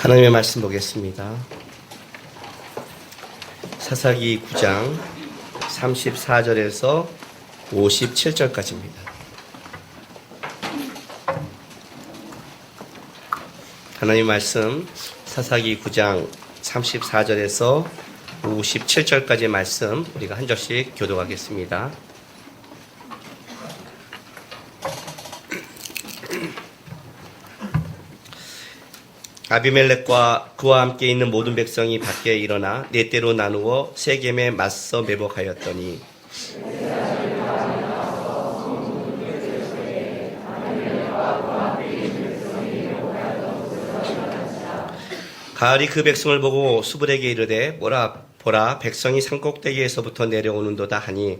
하나님의 말씀 보겠습니다. 사사기 9장 34절에서 57절까지입니다. 하나님의 말씀 사사기 9장 34절에서 57절까지의 말씀 우리가 한 절씩 교독하겠습니다. 아비멜렉과 그와 함께 있는 모든 백성이 밖에 일어나 네 떼로 나누어 세겜에 맞서 매복하였더니 가을이 그 백성을 보고 수불에게 이르되 보라 백성이 산꼭대기에서부터 내려오는도다 하니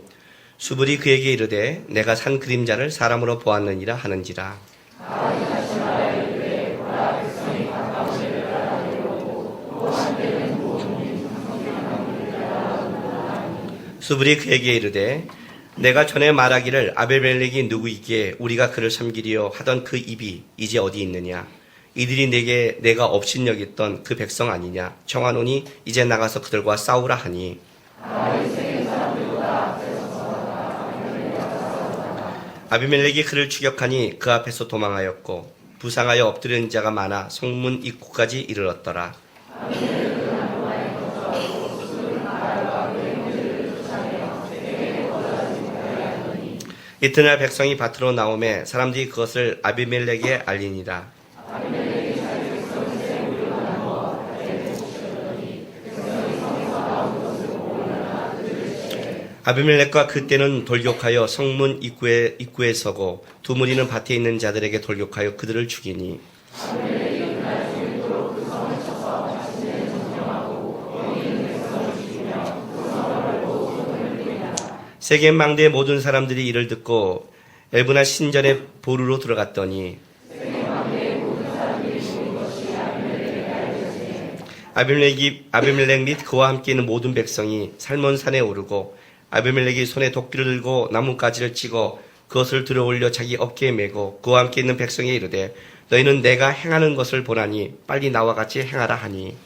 수불이 그에게 이르되 내가 산 그림자를 사람으로 보았느니라 하는지라. 수불이 그에게 이르되 내가 전에 말하기를 아비멜렉이 누구이기에 우리가 그를 섬기리요 하던 그 입이 이제 어디 있느냐. 이들이 내게 내가 업신여겼던 그 백성 아니냐. 청하노니 이제 나가서 그들과 싸우라 하니 아비멜렉이 그를 추격하니 그 앞에서 도망하였고 부상하여 엎드린 자가 많아 성문 입구까지 이르렀더라. 이튿날 백성이 밭으로 나오매 사람들이 그것을 아비멜렉에 알리니라. 아비멜렉과 그때는 돌격하여 성문 입구에 서고 두 무리는 밭에 있는 자들에게 돌격하여 그들을 죽이니 세겜 망대의 모든 사람들이 이를 듣고 엘브나 신전의 보루로 들어갔더니 아비멜렉 및 그와 함께 있는 모든 백성이 살몬산에 오르고 아비멜렉이 손에 도끼를 들고 나뭇가지를 찍어 그것을 들어올려 자기 어깨에 메고 그와 함께 있는 백성에 이르되 너희는 내가 행하는 것을 보나니 빨리 나와 같이 행하라 하니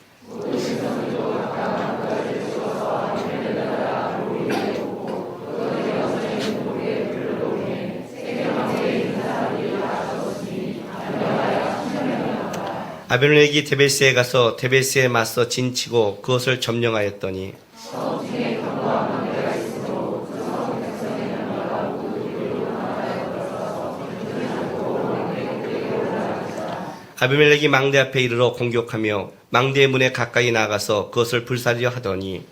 아비멜렉이 데베스에 가서 데베스에 맞서 진치고 그것을 점령하였더니 아비멜렉이 망대 앞에 이르러 공격하며 망대의 문에 가까이 나가서 그것을 불사르려 하더니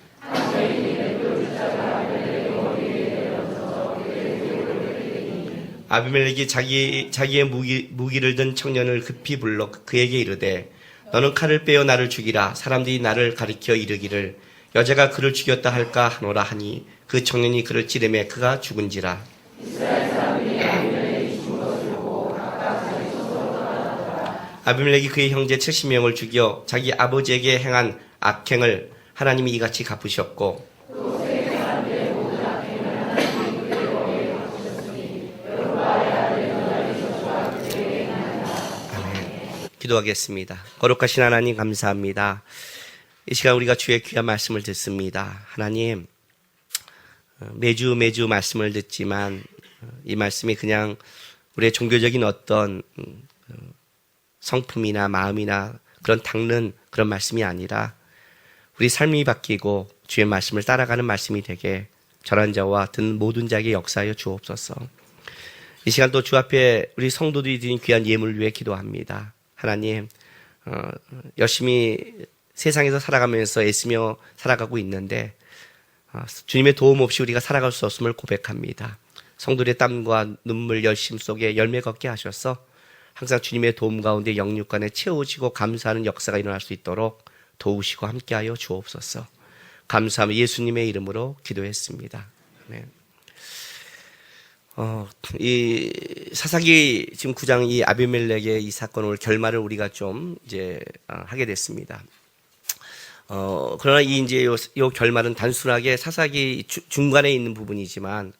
아비멜렉이 자기의 무기를 든 청년을 급히 불러 그에게 이르되 너는 칼을 빼어 나를 죽이라. 사람들이 나를 가리켜 이르기를 여자가 그를 죽였다 할까 하노라 하니 그 청년이 그를 찌르매 그가 죽은지라. 아비멜렉이 그의 형제 70명을 죽여 자기 아버지에게 행한 악행을 하나님이 이같이 갚으셨고 기도하겠습니다. 거룩하신 하나님 감사합니다. 이 시간 우리가 주의 귀한 말씀을 듣습니다. 하나님 매주 말씀을 듣지만 이 말씀이 그냥 우리의 종교적인 어떤 성품이나 마음이나 그런 닦는 그런 말씀이 아니라 우리 삶이 바뀌고 주의 말씀을 따라가는 말씀이 되게 전한 자와 듣는 모든 자에게 역사하여 주옵소서. 이 시간 또 주 앞에 우리 성도들이 드린 귀한 예물을 위해 기도합니다. 하나님 열심히 세상에서 살아가면서 애쓰며 살아가고 있는데 주님의 도움 없이 우리가 살아갈 수 없음을 고백합니다. 성도들의 땀과 눈물 열심 속에 열매 걷게 하셔서 항상 주님의 도움 가운데 영육간에 채우시고 감사하는 역사가 일어날 수 있도록 도우시고 함께하여 주옵소서. 감사하며 예수님의 이름으로 기도했습니다. 아멘. 이 사사기 지금 9장 이 아비멜렉의 이 사건을 결말을 우리가 좀 이제 하게 됐습니다. 그러나 요 결말은 단순하게 사사기 중간에 있는 부분이지만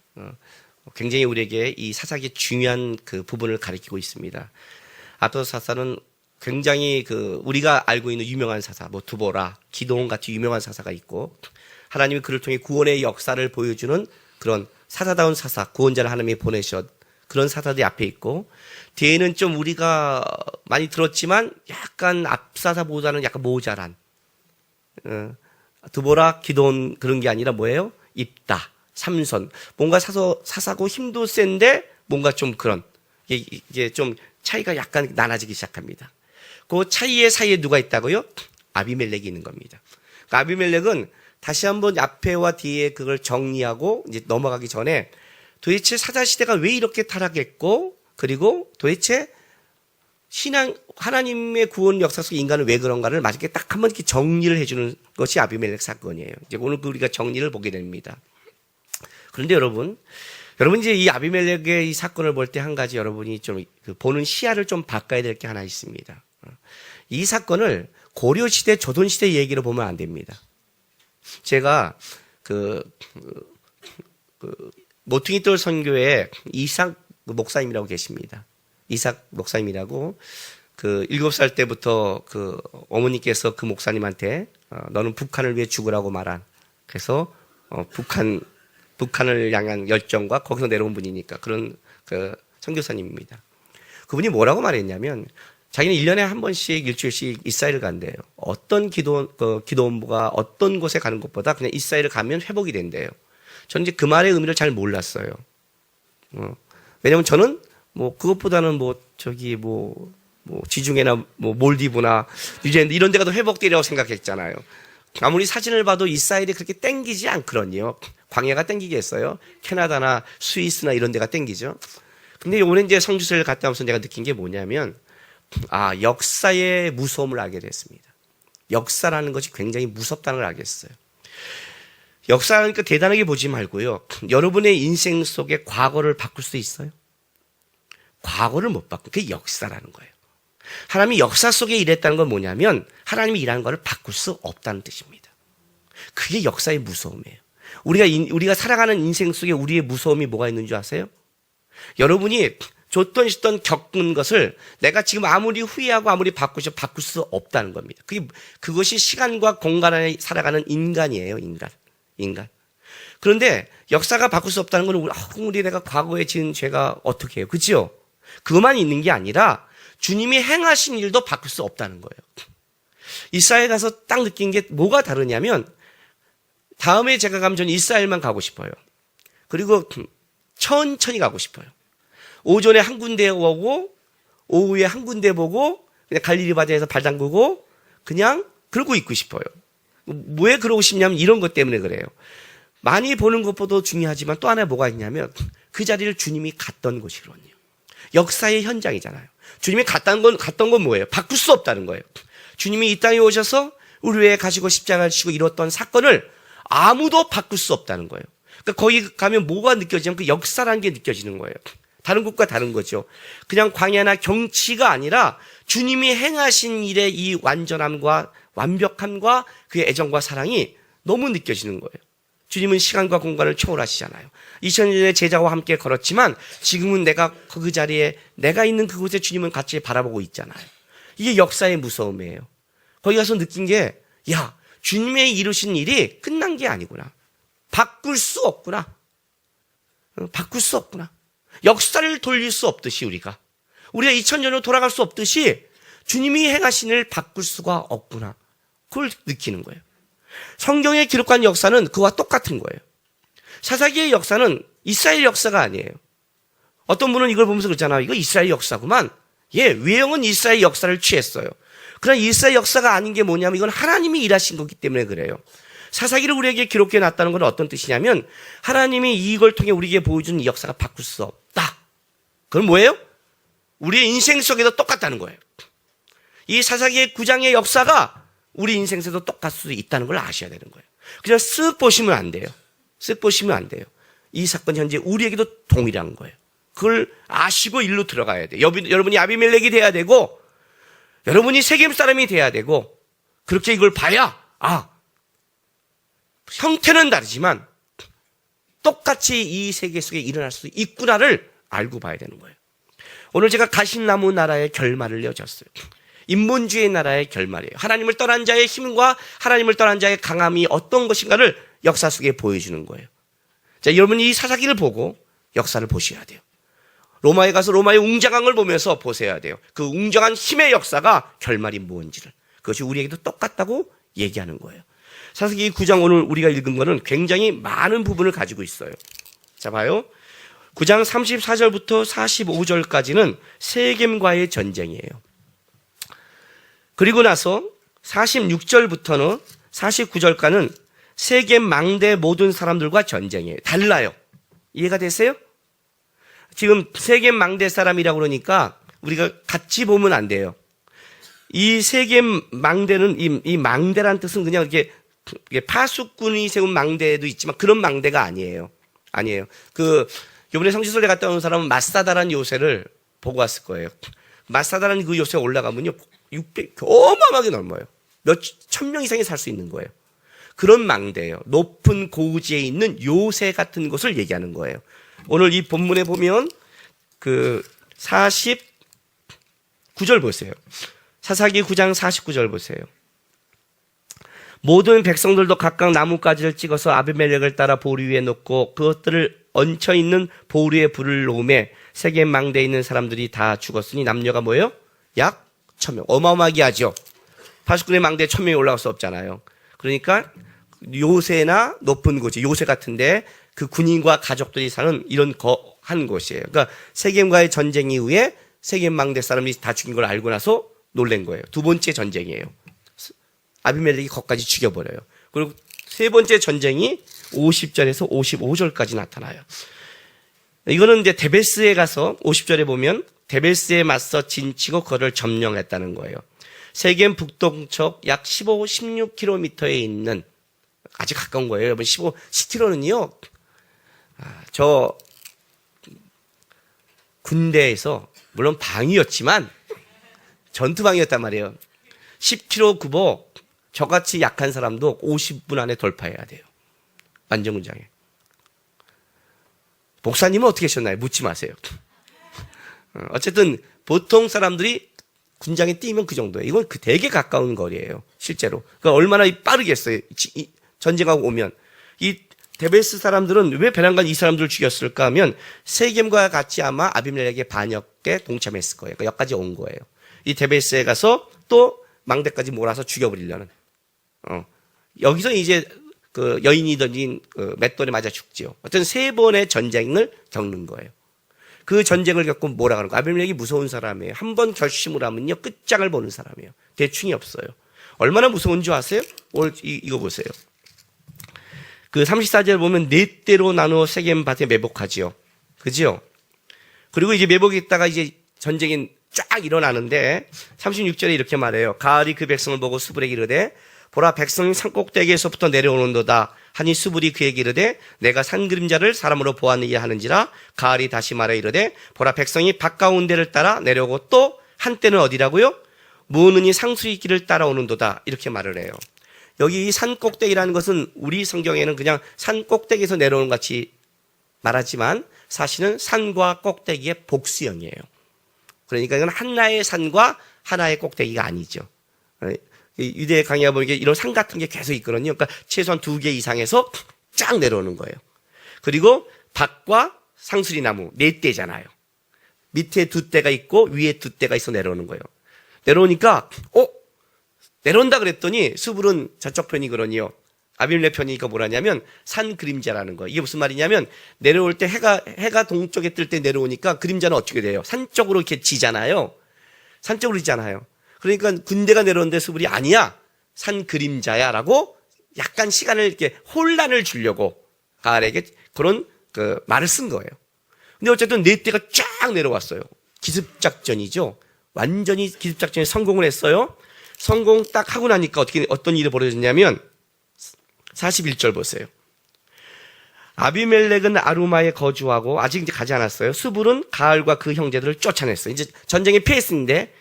굉장히 우리에게 이 사사기 중요한 그 부분을 가리키고 있습니다. 아도사사는 굉장히 우리가 알고 있는 유명한 사사, 뭐 두보라, 기드온 같이 유명한 사사가 있고, 하나님이 그를 통해 구원의 역사를 보여주는 그런 사사다운 사사, 구원자를 하나님이 보내셨 그런 사사들이 앞에 있고, 뒤에는 좀 우리가 많이 들었지만 약간 앞사사보다는 약간 모자란, 두보라, 기드온 그런 게 아니라 뭐예요? 입다, 삼손. 뭔가 사사고 힘도 센데 뭔가 좀 그런, 이게 좀 차이가 약간 나눠지기 시작합니다. 그 차이의 사이에 누가 있다고요? 아비멜렉이 있는 겁니다. 그러니까 아비멜렉은 다시 한번 앞에와 뒤에 그걸 정리하고 이제 넘어가기 전에 도대체 사자시대가 왜 이렇게 타락했고, 그리고 도대체 하나님의 구원 역사 속에 인간은 왜 그런가를 마지막에 딱 한번 이렇게 정리를 해주는 것이 아비멜렉 사건이에요. 이제 오늘 우리가 정리를 보게 됩니다. 그런데 여러분 이제 이 아비멜렉의 이 사건을 볼 때 한 가지 여러분이 좀 보는 시야를 좀 바꿔야 될 게 하나 있습니다. 이 사건을 고려시대, 조선시대 얘기로 보면 안 됩니다. 제가 모퉁이돌 선교회 이삭 목사님이라고 계십니다. 이삭 목사님이라고 7살 때부터 어머니께서 그 목사님한테 너는 북한을 위해 죽으라고 말한, 그래서 북한을 향한 열정과 거기서 내려온 분이니까 그런 선교사님입니다. 그분이 뭐라고 말했냐면 자기는 1년에 한 번씩 일주일씩 이스라엘을 간대요. 어떤 기도원부가 어떤 곳에 가는 것보다 그냥 이스라엘을 가면 회복이 된대요. 저는 이제 그 말의 의미를 잘 몰랐어요. 왜냐면 저는 그것보다는 지중해나 몰디브나 뉴질랜드 이런 데 가도 회복되리라고 생각했잖아요. 아무리 사진을 봐도 이스라엘이 그렇게 땡기지 않거든요. 광야가 땡기겠어요? 캐나다나 스위스나 이런 데가 땡기죠. 근데 이번에 이제 성주세를 갔다 오면서 내가 느낀 게 뭐냐면, 역사의 무서움을 알게 됐습니다. 역사라는 것이 굉장히 무섭다는 걸 알겠어요. 역사라니까 대단하게 보지 말고요. 여러분의 인생 속에 과거를 바꿀 수 있어요? 과거를 못 바꾸고 그게 역사라는 거예요. 하나님이 역사 속에 일했다는 건 뭐냐면 하나님이 일하는 거를 바꿀 수 없다는 뜻입니다. 그게 역사의 무서움이에요. 우리가 살아가는 인생 속에 우리의 무서움이 뭐가 있는 줄 아세요? 여러분이 줬던 겪은 것을 내가 지금 아무리 후회하고 아무리 바꿀 수 없다는 겁니다. 그것이 시간과 공간 안에 살아가는 인간이에요. 인간. 그런데 역사가 바꿀 수 없다는 건 우리 내가 과거에 지은 죄가 어떻게 해요? 그렇죠? 그것만 있는 게 아니라 주님이 행하신 일도 바꿀 수 없다는 거예요. 이스라엘 가서 딱 느낀 게 뭐가 다르냐면 다음에 제가 가면 저는 이스라엘만 가고 싶어요. 그리고 천천히 가고 싶어요. 오전에 한 군데 오고 오후에 한 군데 보고 그냥 갈릴리 바다에서 발 담그고 그냥 그러고 있고 싶어요. 왜 그러고 싶냐면 이런 것 때문에 그래요. 많이 보는 것보다 중요하지만 또 하나 뭐가 있냐면 그 자리를 주님이 갔던 곳이거든요. 역사의 현장이잖아요. 주님이 갔던 건 뭐예요? 바꿀 수 없다는 거예요. 주님이 이 땅에 오셔서 우리 위해 가시고 십자가를 지고 이뤘던 사건을 아무도 바꿀 수 없다는 거예요. 그러니까 거기 가면 뭐가 느껴지냐면 그 역사라는 게 느껴지는 거예요. 다른 곳과 다른 거죠. 그냥 광야나 경치가 아니라 주님이 행하신 일의 이 완전함과 완벽함과 그의 애정과 사랑이 너무 느껴지는 거예요. 주님은 시간과 공간을 초월하시잖아요. 2000년의 제자와 함께 걸었지만 지금은 내가 그 자리에 내가 있는 그곳에 주님은 같이 바라보고 있잖아요. 이게 역사의 무서움이에요. 거기 가서 느낀 게 주님의 이루신 일이 끝난 게 아니구나. 바꿀 수 없구나. 바꿀 수 없구나. 역사를 돌릴 수 없듯이 우리가 2000년으로 돌아갈 수 없듯이 주님이 행하신 일을 바꿀 수가 없구나. 그걸 느끼는 거예요. 성경에 기록한 역사는 그와 똑같은 거예요. 사사기의 역사는 이스라엘 역사가 아니에요. 어떤 분은 이걸 보면서 그러잖아요. 이거 이스라엘 역사구만. 외형은 이스라엘 역사를 취했어요. 그러나 이스라엘 역사가 아닌 게 뭐냐면 이건 하나님이 일하신 거기 때문에 그래요. 사사기를 우리에게 기록해 놨다는 건 어떤 뜻이냐면 하나님이 이걸 통해 우리에게 보여준 이 역사가 바꿀 수 없다. 그건 뭐예요? 우리의 인생 속에도 똑같다는 거예요. 이 사사기의 9장의 역사가 우리 인생 속에도 똑같을 수 있다는 걸 아셔야 되는 거예요. 그냥 쓱 보시면 안 돼요. 쓱 보시면 안 돼요. 이 사건 현재 우리에게도 동일한 거예요. 그걸 아시고 일로 들어가야 돼요. 여러분이 아비멜렉이 돼야 되고 여러분이 세겜 사람이 돼야 되고 그렇게 이걸 봐야 형태는 다르지만 똑같이 이 세계 속에 일어날 수 있구나를 알고 봐야 되는 거예요. 오늘 제가 가신나무 나라의 결말을 내어줬어요. 인본주의 나라의 결말이에요. 하나님을 떠난 자의 힘과 하나님을 떠난 자의 강함이 어떤 것인가를 역사 속에 보여주는 거예요. 자, 여러분이 이 사사기를 보고 역사를 보셔야 돼요. 로마에 가서 로마의 웅장함을 보면서 보셔야 돼요. 그 웅장한 힘의 역사가 결말이 뭔지를. 그것이 우리에게도 똑같다고 얘기하는 거예요. 사사기 9장 오늘 우리가 읽은 거는 굉장히 많은 부분을 가지고 있어요. 자, 봐요. 9장 34절부터 45절까지는 세겜과의 전쟁이에요. 그리고 나서 46절부터는 49절까지는 세겜 망대 모든 사람들과 전쟁이에요. 달라요. 이해가 되세요? 지금 세겜 망대 사람이라고 그러니까 우리가 같이 보면 안 돼요. 이 세겜 망대는 이 망대란 뜻은 그냥 이렇게 파수꾼이 세운 망대도 있지만 그런 망대가 아니에요. 아니에요. 요번에 성지순례 갔다 온 사람은 마사다라는 요새를 보고 왔을 거예요. 마사다라는 그 요새에 올라가면요, 600, 어마어마하게 넓어요. 몇 천 명 이상이 살 수 있는 거예요. 그런 망대예요. 높은 고지에 있는 요새 같은 곳을 얘기하는 거예요. 오늘 이 본문에 보면 49절 보세요. 사사기 9장 49절 보세요. 모든 백성들도 각각 나뭇가지를 찍어서 아비멜렉을 따라 보리 위에 놓고 그것들을 얹혀 있는 보리에 불을 놓음에 세겜 망대에 있는 사람들이 다 죽었으니 남녀가 뭐예요? 약 1000명. 어마어마하게 하죠. 파수꾼의 망대에 1000명이 올라갈 수 없잖아요. 그러니까 요새나 높은 곳이 요새 같은데 그 군인과 가족들이 사는 이런 한 곳이에요. 그러니까 세겜과의 전쟁 이후에 세겜 망대 사람이 다 죽인 걸 알고 나서 놀란 거예요. 두 번째 전쟁이에요. 아비멜렉이 거기까지 죽여버려요. 그리고 세 번째 전쟁이 50절에서 55절까지 나타나요. 이거는 이제 데베스에 가서 50절에 보면 데베스에 맞서 진치고 그거를 점령했다는 거예요. 세겜 북동쪽 약 15, 16km에 있는 아주 가까운 거예요. 여러분 10km는요. 저 군대에서 물론 방위였지만 전투방이었단 말이에요. 10km 구보 저같이 약한 사람도 50분 안에 돌파해야 돼요. 완전군장에. 목사님은 어떻게 하셨나요? 묻지 마세요. 어쨌든 보통 사람들이 군장에 뛰면 그 정도예요. 이건 되게 가까운 거리예요. 실제로. 그러니까 얼마나 빠르겠어요. 전쟁하고 오면. 이 데베스 사람들은 왜 베란간 이 사람들을 죽였을까 하면 세겜과 같이 아마 아비멜렉의 반역에 동참했을 거예요. 그러니까 여기까지 온 거예요. 이 데베스에 가서 또 망대까지 몰아서 죽여버리려는. 여기서 이제 여인이 던진 맷돌에 맞아 죽지요. 어떤 세 번의 전쟁을 겪는 거예요. 그 전쟁을 겪고 뭐라 그러는 거예요? 아비멜렉이 무서운 사람이에요. 한 번 결심을 하면요 끝장을 보는 사람이에요. 대충이 없어요. 얼마나 무서운 줄 아세요? 이거 보세요. 그 34절 보면 네 대로 나누어 세겜 밭에 매복하지요. 그죠? 그리고 이제 매복했다가 이제 전쟁이 쫙 일어나는데 36절에 이렇게 말해요. 가을이 그 백성을 보고 수불에게 이르되 보라 백성이 산꼭대기에서부터 내려오는도다 하니 수불이 그에게 이르되 내가 산 그림자를 사람으로 보았느냐 하는지라 가을이 다시 말해 이르되 보라 백성이 밭가운데를 따라 내려오고 또 한때는 어디라고요? 무은이 상수리 길을 따라오는도다 이렇게 말을 해요. 여기 이 산꼭대기라는 것은 우리 성경에는 그냥 산꼭대기에서 내려오는 것 같이 말하지만 사실은 산과 꼭대기의 복수형이에요. 그러니까 이건 하나의 산과 하나의 꼭대기가 아니죠. 유대 강야 보면 이런 산 같은 게 계속 있거든요. 그러니까 최소한 2개 이상에서 쫙 내려오는 거예요. 그리고 밭과 상수리 나무 4대잖아요. 밑에 2대가 있고 위에 2대가 있어 내려오는 거예요. 내려오니까 내려온다 그랬더니 수불은 저쪽 편이 그러니요. 아비멜렉 편이니까 뭐라냐면 산 그림자라는 거. 이게 무슨 말이냐면 내려올 때 해가 동쪽에 뜰 때 내려오니까 그림자는 어떻게 돼요? 산 쪽으로 이렇게 지잖아요. 산 쪽으로 지잖아요. 그러니까 군대가 내려오는데 수불이 아니야. 산 그림자야라고 약간 시간을 이렇게 혼란을 주려고 가을에게 그런 말을 쓴 거예요. 근데 어쨌든 4대가 쫙 내려왔어요. 기습작전이죠. 완전히 기습작전에 성공을 했어요. 성공 딱 하고 나니까 어떤 일이 벌어졌냐면 41절 보세요. 아비멜렉은 아루마에 거주하고 아직 이제 가지 않았어요. 수불은 가을과 그 형제들을 쫓아냈어요. 이제 전쟁에 패했는데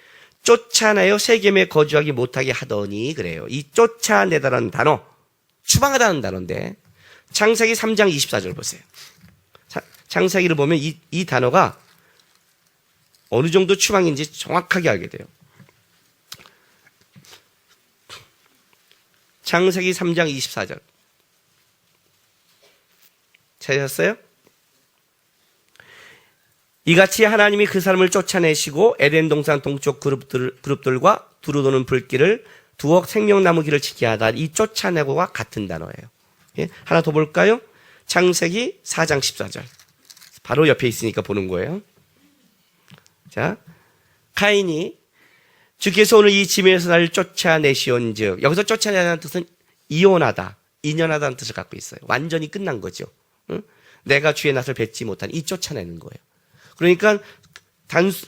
쫓아내어 세겜에 거주하기 못하게 하더니 그래요. 이 쫓아내다라는 단어, 추방하다는 단어인데 창세기 3장 24절 보세요. 창세기를 보면 이 단어가 어느 정도 추방인지 정확하게 알게 돼요. 창세기 3장 24절. 찾으셨어요? 이같이 하나님이 그 사람을 쫓아내시고 에덴 동산 동쪽 그룹들과 두루 도는 불길을 두어 생명나무 길을 지게 하다. 이 쫓아내고와 같은 단어예요. 예? 하나 더 볼까요? 창세기 4장 14절. 바로 옆에 있으니까 보는 거예요. 자, 카인이 주께서 오늘 이 지면에서 나를 쫓아내시온즉, 여기서 쫓아내다는 뜻은 이혼하다, 인연하다는 뜻을 갖고 있어요. 완전히 끝난 거죠. 응? 내가 주의 낯을 뵙지 못한 이 쫓아내는 거예요. 그러니까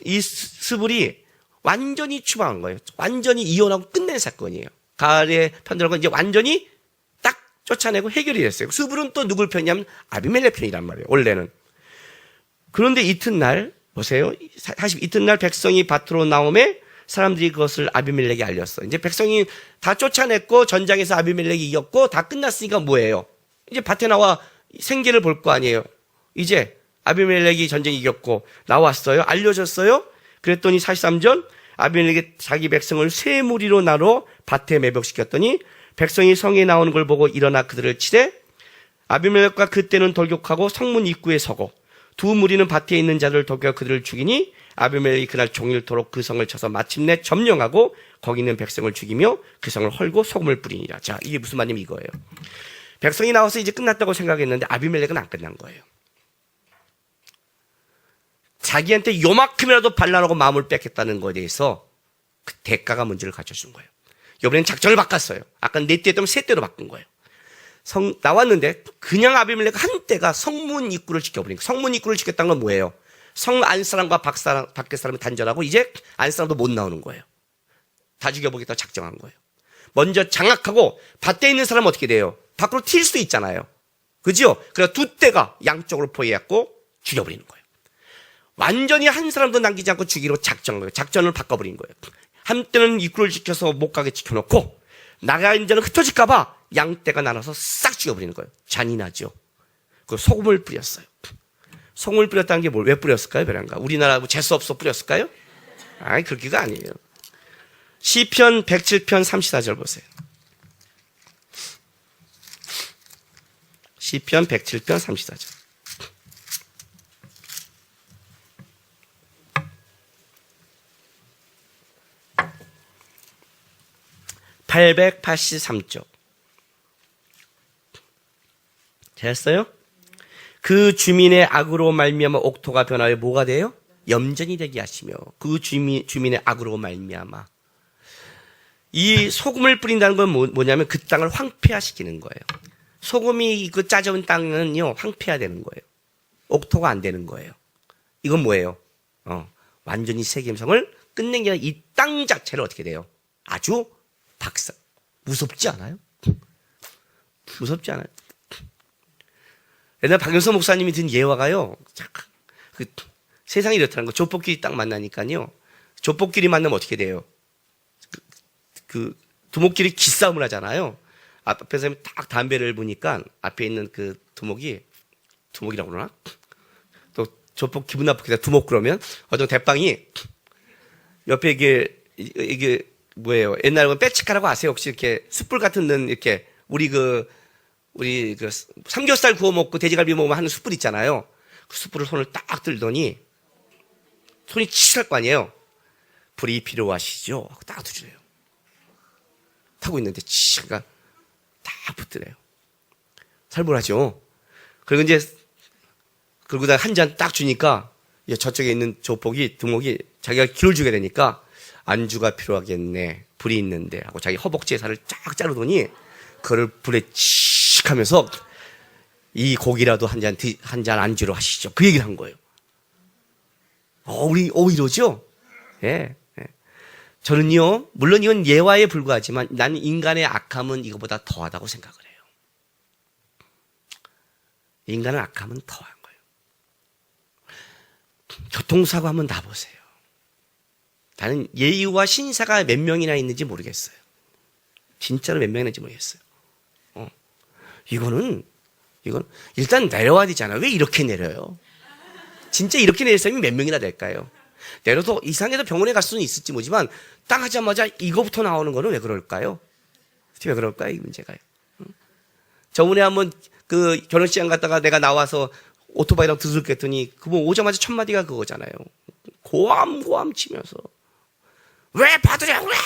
이 스불이 완전히 추방한 거예요. 완전히 이혼하고 끝낸 사건이에요. 가을에 편들어가 이제 완전히 딱 쫓아내고 해결이 됐어요. 스불은 또 누굴 편이냐면 아비멜렉 편이란 말이에요. 원래는. 그런데 이튿날 보세요. 다시 이튿날 백성이 밭으로 나오매 사람들이 그것을 아비멜렉에 알렸어. 이제 백성이 다 쫓아냈고 전장에서 아비멜렉이 이겼고 다 끝났으니까 뭐예요? 이제 밭에 나와 생계를 볼 거 아니에요. 이제 아비멜렉이 전쟁 이겼고 나왔어요. 알려줬어요. 그랬더니 43절 아비멜렉이 자기 백성을 세 무리로 나눠 밭에 매복시켰더니 백성이 성에 나오는 걸 보고 일어나 그들을 치되 아비멜렉과 그때는 돌격하고 성문 입구에 서고 두 무리는 밭에 있는 자들을 돌격 그들을 죽이니 아비멜렉이 그날 종일토록 그 성을 쳐서 마침내 점령하고 거기 있는 백성을 죽이며 그 성을 헐고 소금을 뿌리니라. 자, 이게 무슨 말이냐면 이거예요. 백성이 나와서 이제 끝났다고 생각했는데 아비멜렉은 안 끝난 거예요. 자기한테 요만큼이라도 반란하고 마음을 뺏겠다는 것에 대해서 그 대가가 문제를 가져준 거예요. 이번엔 작전을 바꿨어요. 아까 네 대 했다면 세 대로 바꾼 거예요. 나왔는데 그냥 아비멜렉 한 대가 성문 입구를 지켜버리니까. 성문 입구를 지켰다는 건 뭐예요? 성 안사람과 밖에 사람이 단절하고 이제 안사람도 못 나오는 거예요. 다 죽여보겠다고 작정한 거예요. 먼저 장악하고 밭에 있는 사람은 어떻게 돼요? 밖으로 튈 수도 있잖아요. 그죠? 그래서 두 대가 양쪽으로 포위해갖고 죽여버리는 거예요. 완전히 한 사람도 남기지 않고 죽이로 작정한 거예요. 작전을 바꿔버린 거예요. 한때는 입구를 지켜서 못 가게 지켜놓고 나가 이제는 흩어질까봐 양떼가 나눠서 싹 죽여버리는 거예요. 잔인하죠. 그 소금을 뿌렸어요. 소금을 뿌렸다는 게 왜 뿌렸을까요? 베란가? 우리나라 뭐 재수없어 뿌렸을까요? 아니, 그렇게가 아니에요. 시편 107편 34절 보세요. 시편 107편 34절. 883쪽. 됐어요? 그 주민의 악으로 말미암아 옥토가 변하여 뭐가 돼요? 염전이 되게 하시며 그 주민의 악으로 말미암아. 이 소금을 뿌린다는 건 뭐냐면 그 땅을 황폐화시키는 거예요. 소금이 그 짜져온 땅은요 황폐화되는 거예요. 옥토가 안 되는 거예요. 이건 뭐예요? 완전히 세겜성을 끝낸 게 아니라 이 땅 자체를 어떻게 돼요? 아주 무섭지 않아요? 무섭지 않아요? 옛날 박영선 목사님이 든 예화가요, 세상이 이렇다는 거. 조폭끼리 딱 만나니까요, 조폭끼리 만나면 어떻게 돼요? 두목끼리 기싸움을 하잖아요. 앞에 사람이 딱 담배를 보니까 앞에 있는 그 두목이라고 그러나? 또 조폭 기분 나쁘게 두목 그러면 어떤 대빵이 옆에 이게 뭐예요? 옛날에 빼치카라고 아세요? 혹시 이렇게 숯불 같은 는 이렇게 우리 삼겹살 구워 먹고 돼지갈비 먹으면 하는 숯불 있잖아요. 그 숯불을 손을 딱 들더니 손이 치실할 거 아니에요. 불이 필요하시죠? 하고 딱 두드려요. 타고 있는데 치가 다 붙더래요. 살벌하죠. 그리고 이제 그러고 한 잔 딱 주니까 저쪽에 있는 두목이 자기가 기를 주게 되니까 안주가 필요하겠네. 불이 있는데 하고 자기 허벅지에 살을 쫙 자르더니 그걸 불에 칙 하면서 이 고기라도 한 잔 안주로 하시죠. 그 얘기를 한 거예요. 이러죠? 예. 저는요, 물론 이건 예화에 불과하지만 나는 인간의 악함은 이거보다 더하다고 생각을 해요. 인간의 악함은 더한 거예요. 교통사고 한번 놔보세요. 나는 예의와 신사가 몇 명이나 있는지 모르겠어요. 진짜로 몇 명이나 있는지 모르겠어요. 이건 일단 내려와야 되잖아요. 왜 이렇게 내려요? 진짜 이렇게 내릴 사람이 몇 명이나 될까요? 내려서 이상해서 병원에 갈 수는 있을지 모르지만 딱 하자마자 이거부터 나오는 거는 왜 그럴까요? 왜 그럴까요? 이 문제가요. 저번에 한번 그 결혼식장 갔다가 내가 나와서 오토바이랑 두들겼더니 그분 오자마자 첫 마디가 그거잖아요. 고함 치면서 왜 받으려고 그래?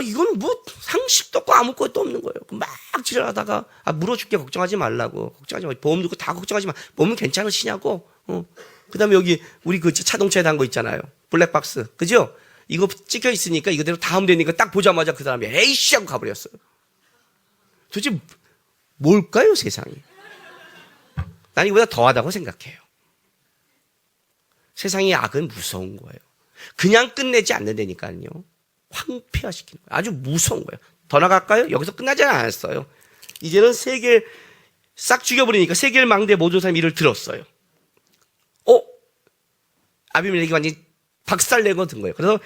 이건 뭐 상식도 없고 아무것도 없는 거예요. 막 지랄하다가 물어줄게 걱정하지 말라고. 걱정하지 마. 보험 들고 다 걱정하지 마. 몸은 괜찮으시냐고. 그다음에 여기 우리 그 자동차에 단 거 있잖아요. 블랙박스. 그죠? 이거 찍혀 있으니까 이거대로 다 하면 되니까 딱 보자마자 그 사람이 에이씨 하고 가버렸어요. 도대체 뭘까요, 세상이? 난 이보다 더하다고 생각해요. 세상의 악은 무서운 거예요. 그냥 끝내지 않는다니까요. 황폐화시키는 거예요. 아주 무서운 거예요. 더 나갈까요? 여기서 끝나지 않았어요. 이제는 세계 싹 죽여버리니까 세계를 망대 모든 사람이 이를 들었어요. 아비멜렉이 완전히 박살내고 든 거예요. 그래서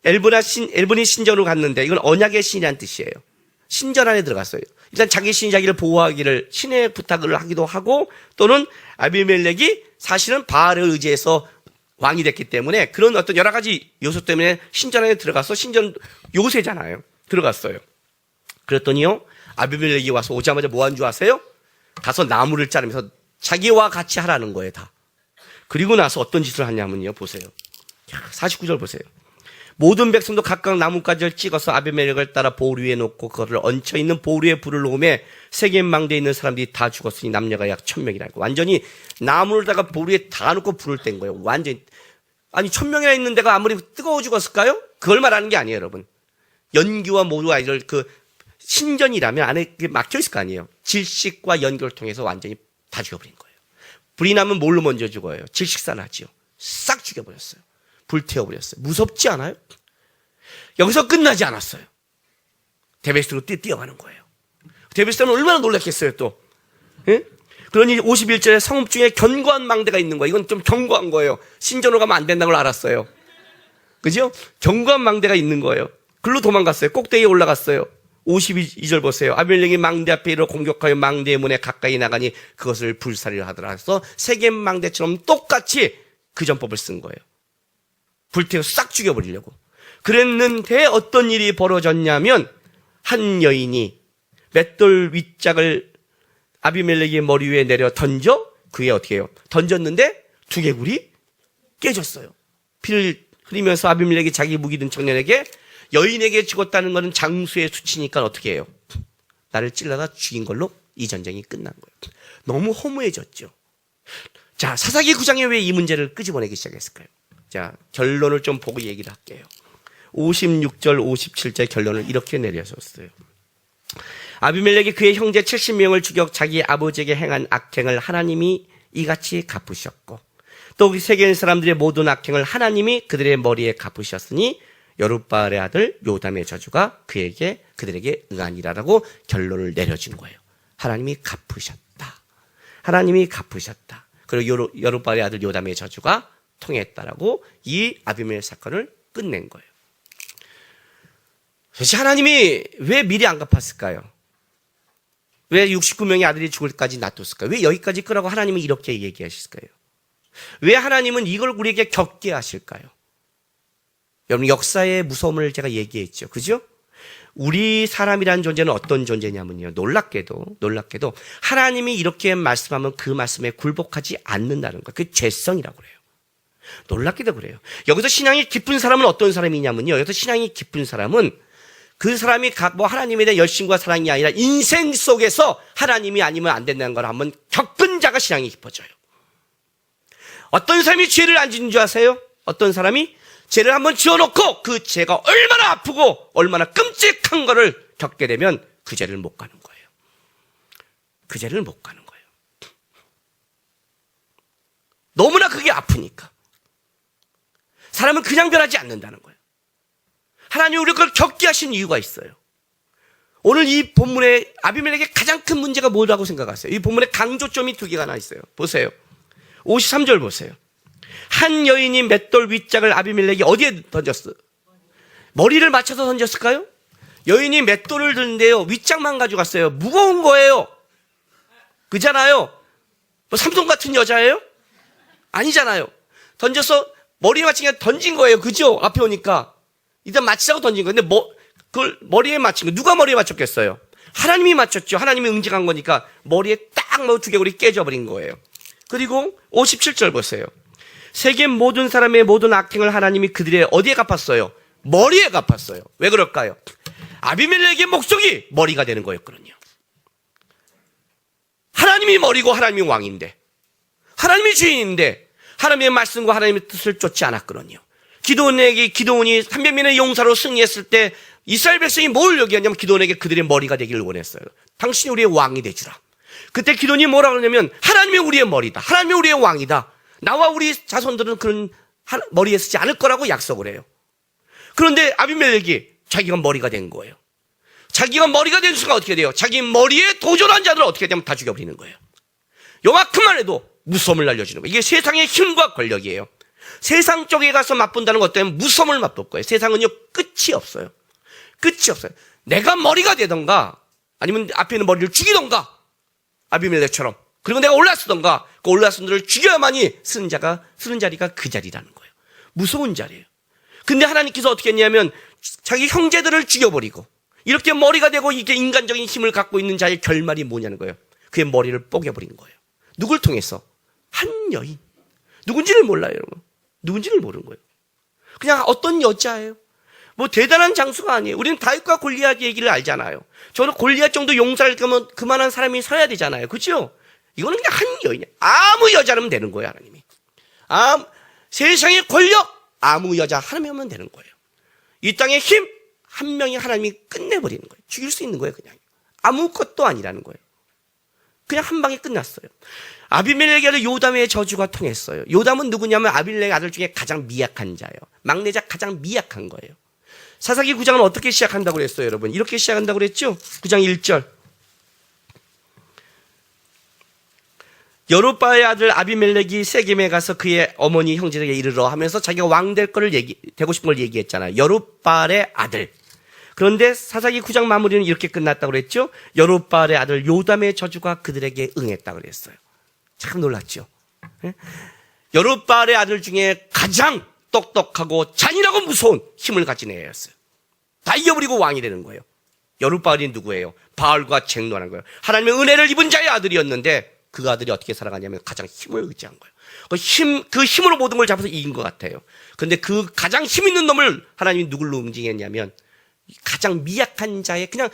엘본의 신전으로 갔는데 이건 언약의 신이라는 뜻이에요. 신전 안에 들어갔어요. 일단 자기 신이 자기를 보호하기를 신의 부탁을 하기도 하고 또는 아비멜렉이 사실은 바알을 의지해서 왕이 됐기 때문에 그런 어떤 여러 가지 요소 때문에 신전 안에 들어가서 신전 요새잖아요. 들어갔어요. 그랬더니요. 아비멜렉이 와서 오자마자 뭐 한 줄 아세요? 가서 나무를 자르면서 자기와 같이 하라는 거예요. 다. 그리고 나서 어떤 짓을 하냐면요. 보세요. 49절 보세요. 모든 백성도 각각 나뭇가지를 찍어서 아비멜렉을 따라 보루 위에 놓고 그거를 얹혀있는 보루 위에 불을 놓으며 세겜 망대에 있는 사람들이 다 죽었으니 남녀가 약 1000명이라고. 완전히 나무를다가 보루 위에 다 놓고 불을 뗀 거예요. 완전히. 아니 1000명이나 있는 데가 아무리 뜨거워 죽었을까요? 그걸 말하는 게 아니에요, 여러분. 연기와 모두 아이들 그 신전이라면 안에 막혀있을 거 아니에요. 질식과 연기를 통해서 완전히 다 죽여버린 거예요. 불이 나면 뭘로 먼저 죽어요? 질식사나지요. 싹 죽여버렸어요. 불태워버렸어요. 무섭지 않아요? 여기서 끝나지 않았어요. 데베스로 뛰어가는 거예요. 데베스는 얼마나 놀랐겠어요, 또. 예? 그러니 51절에 성읍 중에 견고한 망대가 있는 거예요. 이건 좀 견고한 거예요. 신전으로 가면 안 된다는 걸 알았어요. 그죠? 견고한 망대가 있는 거예요. 글로 도망갔어요. 꼭대기에 올라갔어요. 52절 보세요. 아비멜렉이 망대 앞에 이르러 공격하여 망대의 문에 가까이 나가니 그것을 불살이라 하더라. 그래서 세겜 망대처럼 똑같이 그 전법을 쓴 거예요. 불태워 싹 죽여버리려고. 그랬는데 어떤 일이 벌어졌냐면 한 여인이 맷돌 윗짝을 아비멜렉의 머리 위에 내려 던져 그게 어떻게 해요? 던졌는데 두개골이 깨졌어요. 피를 흘리면서 아비멜렉이 자기 무기 든 청년에게 여인에게 죽었다는 것은 장수의 수치니까 어떻게 해요? 나를 찔러다 죽인 걸로 이 전쟁이 끝난 거예요. 너무 허무해졌죠. 자, 사사기 9장에 왜 이 문제를 끄집어내기 시작했을까요? 자, 결론을 좀 보고 얘기를 할게요. 56절, 57절 결론을 이렇게 내려줬어요. 아비멜렉이 그의 형제 70명을 죽여 자기 아버지에게 행한 악행을 하나님이 이같이 갚으셨고 또 세계 사람들의 모든 악행을 하나님이 그들의 머리에 갚으셨으니 여룻바알의 아들 요담의 저주가 그들에게 응하니라라고 결론을 내려준 거예요. 하나님이 갚으셨다. 하나님이 갚으셨다. 그리고 여룻바알의 아들 요담의 저주가 통했다라고 이 아비멜렉 사건을 끝낸 거예요. 도대체 하나님이 왜 미리 안 갚았을까요? 왜 69명의 아들이 죽을까지 놔뒀을까요? 왜 여기까지 끄라고 하나님은 이렇게 얘기하실까요? 왜 하나님은 이걸 우리에게 겪게 하실까요? 여러분, 역사의 무서움을 제가 얘기했죠. 그죠? 우리 사람이라는 존재는 어떤 존재냐면요. 놀랍게도 하나님이 이렇게 말씀하면 그 말씀에 굴복하지 않는다는 거예요. 그 죄성이라고 그래요. 놀랍게도 그래요. 여기서 신앙이 깊은 사람은 어떤 사람이냐면요. 여기서 신앙이 깊은 사람은 그 사람이 하나님에 대한 열심과 사랑이 아니라 인생 속에서 하나님이 아니면 안 된다는 걸 한번 겪은 자가 신앙이 깊어져요. 어떤 사람이 죄를 안 짓는 줄 아세요? 어떤 사람이 죄를 한번 지어놓고 그 죄가 얼마나 아프고 얼마나 끔찍한 거를 겪게 되면 그 죄를 못 가는 거예요. 그 죄를 못 가는 거예요. 너무나 그게 아프니까. 사람은 그냥 변하지 않는다는 거예요. 하나님이 우리 그걸 겪게 하신 이유가 있어요. 오늘 이 본문의 아비멜렉의 가장 큰 문제가 뭐라고 생각하세요? 이 본문의 강조점이 두 개가 하나 있어요. 보세요. 53절 보세요. 한 여인이 맷돌 윗짝을 아비멜렉이 어디에 던졌어요? 머리를 맞춰서 던졌을까요? 여인이 맷돌을 드는데요. 윗짝만 가져갔어요. 무거운 거예요. 그잖아요. 뭐 삼손 같은 여자예요? 아니잖아요. 던져서 머리에 맞추니까 던진 거예요. 그죠? 앞에 오니까. 일단 맞추자고 던진 거예요. 근데 그걸 머리에 맞힌 거. 누가 머리에 맞췄겠어요? 하나님이 맞췄죠. 하나님이 응징한 거니까 머리에 딱 뭐 두개골이 깨져버린 거예요. 그리고 57절 보세요. 세계 모든 사람의 모든 악행을 하나님이 그들의 어디에 갚았어요? 머리에 갚았어요. 왜 그럴까요? 아비멜렉의 목적이 머리가 되는 거였거든요. 하나님이 머리고 하나님이 왕인데, 하나님이 주인인데 하나님의 말씀과 하나님의 뜻을 쫓지 않았거든요. 기도원이 300명의 용사로 승리했을 때 이스라엘 백성이 뭘 요구했냐면 기도원에게 그들의 머리가 되기를 원했어요. 당신이 우리의 왕이 되주라. 그때 기도원이 뭐라고 그러냐면 하나님이 우리의 머리다. 하나님이 우리의 왕이다. 나와 우리 자손들은 그런 머리에 쓰지 않을 거라고 약속을 해요. 그런데 아비멜렉이 자기가 머리가 된 거예요. 자기가 머리가 된 순간 어떻게 돼요? 자기 머리에 도전한 자들을 어떻게 되면 다 죽여버리는 거예요. 요만큼만 해도 무서움을 날려주는 거예요. 이게 세상의 힘과 권력이에요. 세상 쪽에 가서 맛본다는 것 때문에 무서움을 맛볼 거예요. 세상은요 끝이 없어요. 끝이 없어요. 내가 머리가 되던가 아니면 앞에 있는 머리를 죽이던가 아비멜렉처럼, 그리고 내가 올라서던가 그 올라선 들을 죽여야만이 쓰는 자리가 그 자리라는 거예요. 무서운 자리예요. 근데 하나님께서 어떻게 했냐면 자기 형제들을 죽여버리고 이렇게 머리가 되고 이게 인간적인 힘을 갖고 있는 자의 결말이 뭐냐는 거예요. 그의 머리를 뽀개버린 거예요. 누굴 통해서? 한 여인. 누군지를 몰라요, 여러분. 누군지를 모르는 거예요. 그냥 어떤 여자예요. 뭐 대단한 장수가 아니에요. 우리는 다윗과 골리앗 얘기를 알잖아요. 저는 골리앗 정도 용사를 그러면 그만한 사람이 서야 되잖아요. 그렇죠? 이거는 그냥 한 여인이에요. 아무 여자라면 되는 거예요, 하나님이. 세상의 권력 아무 여자 하나면 되는 거예요. 이 땅의 힘 한 명이 하나님이 끝내버리는 거예요. 죽일 수 있는 거예요, 그냥. 아무것도 아니라는 거예요. 그냥 한 방에 끝났어요. 아비멜렉의 아들 요담의 저주가 통했어요. 요담은 누구냐면 아비멜렉 아들 중에 가장 미약한 자예요. 막내자 가장 미약한 거예요. 사사기 9장은 어떻게 시작한다고 그랬어요, 여러분? 이렇게 시작한다고 그랬죠? 9장 1절. 여룹바의 아들 아비멜렉이 세겜에 가서 그의 어머니 형제에게 이르러 하면서 자기가 왕 될 거를 되고 싶은 걸 얘기했잖아요. 여룹바의 아들. 그런데 사사기 9장 마무리는 이렇게 끝났다고 그랬죠? 여룹바의 아들 요담의 저주가 그들에게 응했다고 그랬어요. 참 놀랐죠? 여룹바의 아들 중에 가장 똑똑하고 잔인하고 무서운 힘을 가진 애였어요. 다 이겨버리고 왕이 되는 거예요. 여룹바알이 누구예요? 바알과 쟁론한 거예요. 하나님의 은혜를 입은 자의 아들이었는데 그 아들이 어떻게 살아가냐면 가장 힘을 의지한 거예요. 그 힘으로 모든 걸 잡아서 이긴 것 같아요. 그런데 그 가장 힘 있는 놈을 하나님이 누굴로 응징했냐면 가장 미약한 자의, 그냥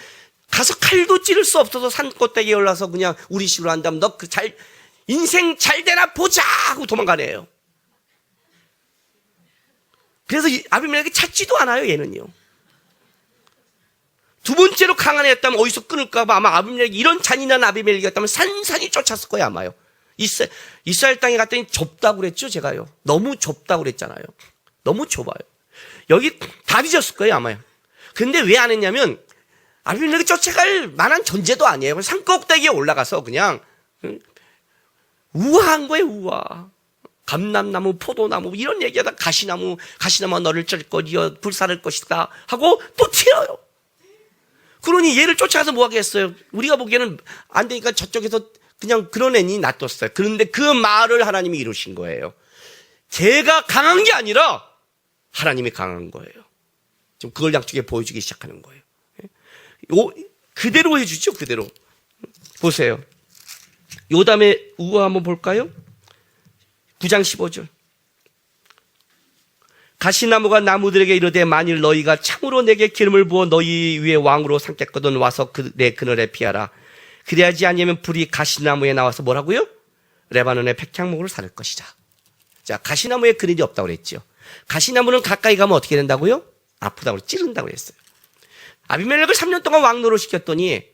가서 칼도 찌를 수 없어서 산 꼭대기에 올라서 그냥 우리 식으로 한다면 너 인생 잘 되나 보자 하고 도망가네요. 그래서 아비멜렉이 찾지도 않아요, 얘는요. 두 번째로 강한 애였다면 어디서 끊을까봐 아마 아비멜렉이 이런 잔인한 아비멜렉이었다면 산산이 쫓았을 거예요, 아마요. 이스라엘 땅에 갔더니 좁다고 그랬죠, 제가요. 너무 좁다고 그랬잖아요. 너무 좁아요. 여기 다 뒤졌을 거예요, 아마요. 근데 왜 안 했냐면 아비멜렉이 쫓아갈 만한 존재도 아니에요. 산꼭대기에 올라가서 그냥 우아한 거예요, 우아. 감람나무, 포도나무 이런 얘기하다 가시나무 너를 쩔 것이여 불사를 것이다 하고 또 튀어요. 그러니 얘를 쫓아가서 뭐 하겠어요? 우리가 보기에는 안 되니까 저쪽에서 그냥 그런 애니 놔뒀어요. 그런데 그 말을 하나님이 이루신 거예요. 걔가 강한 게 아니라 하나님이 강한 거예요. 지금 그걸 양쪽에 보여주기 시작하는 거예요. 그대로 해주죠, 그대로. 보세요. 요담의 우화 한번 볼까요? 9장 15절. 가시나무가 나무들에게 이르되 만일 너희가 참으로 내게 기름을 부어 너희 위에 왕으로 삼겠거든 와서 내 그늘에 피하라. 그래야지 아니면 불이 가시나무에 나와서 뭐라고요? 레바논의 백향목으로 사를 것이다. 자, 가시나무에 그늘이 없다고 그랬죠. 가시나무는 가까이 가면 어떻게 된다고요? 아프다고 찌른다고 그랬어요. 아비멜렉을 3년 동안 왕 노릇시켰더니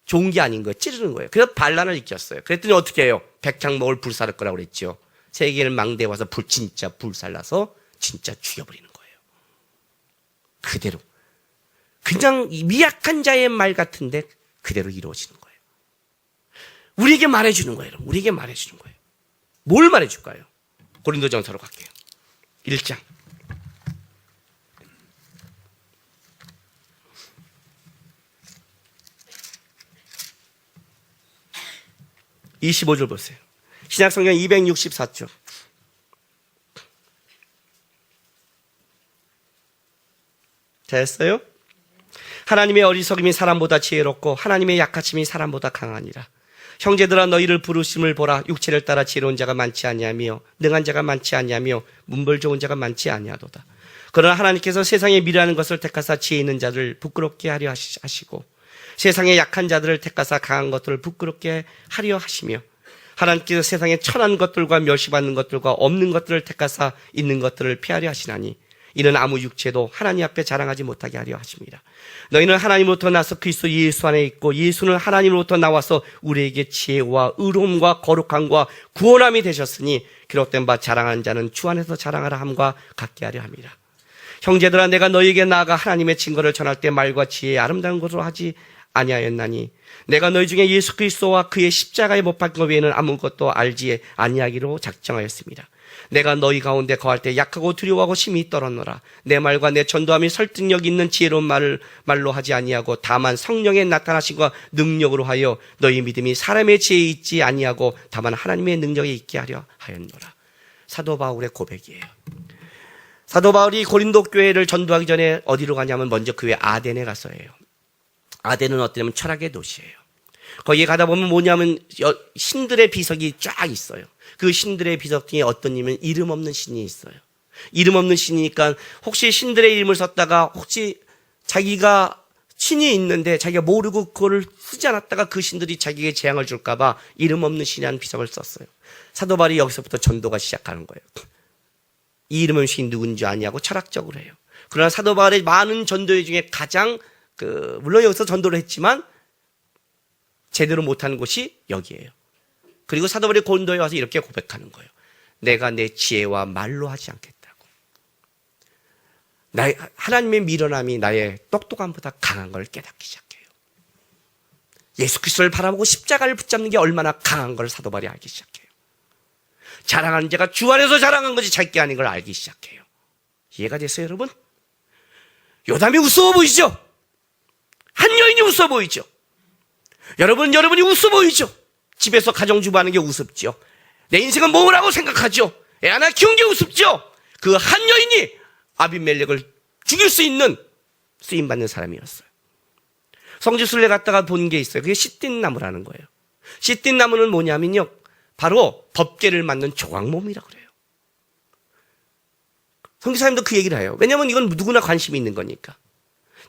좋은 게 아닌 거예요. 찌르는 거예요. 그래서 반란을 일으켰어요. 그랬더니 어떻게 해요? 백향목을 불사를 거라고 그랬죠. 세계를 망대에 와서 진짜 불살라서 진짜 죽여버리는 거예요. 그대로. 그냥 미약한 자의 말 같은데 그대로 이루어지는 거예요. 우리에게 말해주는 거예요. 우리에게 말해주는 거예요. 뭘 말해줄까요? 고린도전서로 갈게요. 1장. 25절 보세요. 신약성경 264쪽. 잘했어요? 하나님의 어리석음이 사람보다 지혜롭고 하나님의 약하심이 사람보다 강하니라. 형제들아 너희를 부르심을 보라. 육체를 따라 지혜로운 자가 많지 아니하며 능한 자가 많지 아니하며 문벌 좋은 자가 많지 아니하도다. 그러나 하나님께서 세상에 미련한 것을 택하사 지혜 있는 자들을 부끄럽게 하려 하시고 세상에 약한 자들을 택하사 강한 것들을 부끄럽게 하려 하시며 하나님께서 세상에 천한 것들과 멸시받는 것들과 없는 것들을 택하사 있는 것들을 피하려 하시나니 이는 아무 육체도 하나님 앞에 자랑하지 못하게 하려 하십니다. 너희는 하나님으로부터 나서 그리스도 예수 안에 있고 예수는 하나님으로부터 나와서 우리에게 지혜와 의로움과 거룩함과 구원함이 되셨으니 기록된 바 자랑하는 자는 주 안에서 자랑하라 함과 같게 하려 합니다. 형제들아 내가 너희에게 나아가 하나님의 증거를 전할 때 말과 지혜의 아름다운 것으로 하지 아니하였나니 내가 너희 중에 예수 그리스도와 그의 십자가에 못 박힌 것 외에는 아무것도 알지 아니하기로 작정하였습니다. 내가 너희 가운데 거할 때 약하고 두려워하고 심히 떨었노라. 내 말과 내 전도함이 설득력 있는 지혜로운 말로 하지 아니하고 다만 성령의 나타나심과 능력으로 하여 너희 믿음이 사람의 지혜에 있지 아니하고 다만 하나님의 능력에 있게 하려 하였노라. 사도 바울의 고백이에요. 사도 바울이 고린도 교회를 전도하기 전에 어디로 가냐면 먼저 그 외 아덴에 가서예요. 아덴은 어떠냐면 철학의 도시예요. 거기에 가다 보면 뭐냐면 신들의 비석이 쫙 있어요. 그 신들의 비석 중에 어떤 님은 이름 없는 신이 있어요. 이름 없는 신이니까 혹시 신들의 이름을 썼다가 혹시 자기가 신이 있는데 자기가 모르고 그거를 쓰지 않았다가 그 신들이 자기에게 재앙을 줄까 봐 이름 없는 신이라는 비석을 썼어요. 사도 바울이 여기서부터 전도가 시작하는 거예요. 이 이름 없는 신이 누군지 아냐고 철학적으로 해요. 그러나 사도 바울의 많은 전도회 중에 가장 물론 여기서 전도를 했지만 제대로 못하는 곳이 여기예요. 그리고 사도 바울이 고린도에 와서 이렇게 고백하는 거예요. 내가 내 지혜와 말로 하지 않겠다고. 하나님의 미련함이 나의 똑똑함보다 강한 걸 깨닫기 시작해요. 예수 그리스도를 바라보고 십자가를 붙잡는 게 얼마나 강한 걸 사도 바울이 알기 시작해요. 자랑하는 자가 주 안에서 자랑한 것이 자기 아닌 걸 알기 시작해요. 이해가 됐어요, 여러분? 요담이 우스워 보이죠? 한 여인이 우스워 보이죠? 여러분이 우스워 보이죠? 집에서 가정주부하는 게 우습죠. 내 인생은 뭐라고 생각하죠? 애 하나 키운 게 우습죠. 그 한 여인이 아비멜렉을 죽일 수 있는 쓰임받는 사람이었어요. 성지순례 갔다가 본 게 있어요. 그게 시띠나무라는 거예요. 시띠나무는 뭐냐면요, 바로 법궤를 만든 조각몸이라고 그래요. 성지사님도 그 얘기를 해요. 왜냐하면 이건 누구나 관심이 있는 거니까.